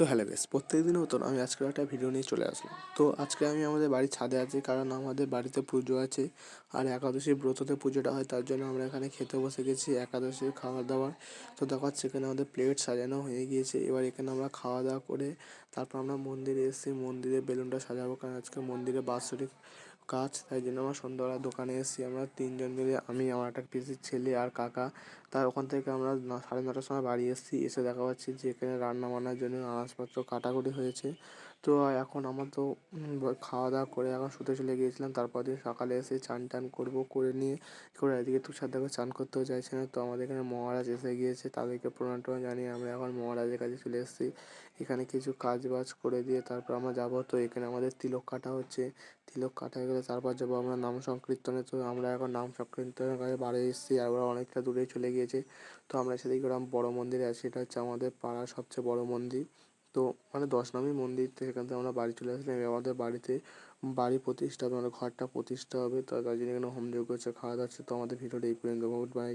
তো hello guys, প্রত্যেকদিনের মতন আমি আজকের একটা ভিডিও নিয়ে চলে আসলাম। তো আজকে আমি আমাদের বাড়ির ছাদে আছি, কারণ আমাদের বাড়িতে পুজো আছে। আর একাদশী ব্রততে পুজোটা হয়, তার জন্য আমরা এখানে খেতে বসে গেছি একাদশীর খাবার দাবার। তো দেখা যাচ্ছে এখানে আমাদের প্লেট সাজানো হয়ে গিয়েছে। এবার এখানে আমরা খাওয়া দাওয়া করে তারপর আমরা মন্দিরে এসেছি, মন্দিরে বেলুনটা সাজাবো, কারণ আজকে মন্দিরে বাৎসরিক কাজ। তাই জন্য আমরা সন্ধ্যাবেলা দোকানে এসেছি, আমরা তিনজন মিলে, আমি, আমার একটা পিসির ছেলে আর কাকা। তার ওখান থেকে আমরা 9:30টার সময় বাড়ি এসেছি। এসে দেখা পাচ্ছি যে এখানে রান্না বান্নার জন্য আনাজপত্র কাটাকুটি হয়েছে। তো এখন আমার তো খাওয়া দাওয়া করে এখন শুতে চলে গিয়েছিলাম। তারপর দিয়ে সকালে এসে চান টান করবো, করে নিয়ে করে এদিকে তুষার দেখো চান করতেও চাইছে না। তো আমাদের এখানে মহারাজ এসে গিয়েছে, তাদেরকে প্রণাম টনাম জানিয়ে আমরা এখন মহারাজের কাছে চলে এসেছি। এখানে কিছু কাজ বাজ করে দিয়ে তারপর আমরা যাবো। তো এখানে আমাদের তিলক কাটা হচ্ছে, তিলক কাটা হয়ে গেলে তারপর যাবো আমরা নাম সংকীর্তনে। তো আমরা এখন নাম সংকীর্তনের কাছে বাড়ি এসেছি, আর ওরা অনেকটা দূরেই চলে গিয়েছে। তো আমরা সেদিকে ওরকম বড় মন্দিরে আছি, এটা হচ্ছে আমাদের পাড়ার সবচেয়ে বড় মন্দির। তো মানে 10 নামই মন্দির, তো সেখান থেকে আমরা বাড়ি চলে আসলাম। এবার আমাদের বাড়িতে বাড়ি প্রতিষ্ঠা হবে, মানে ঘরটা প্রতিষ্ঠা হবে। তো তার জন্য এখানে হোমযজ্ঞ হচ্ছে, খাওয়া দাওয়া হচ্ছে। তো আমাদের ভিডিওটা এই পর্যন্ত। Good bye.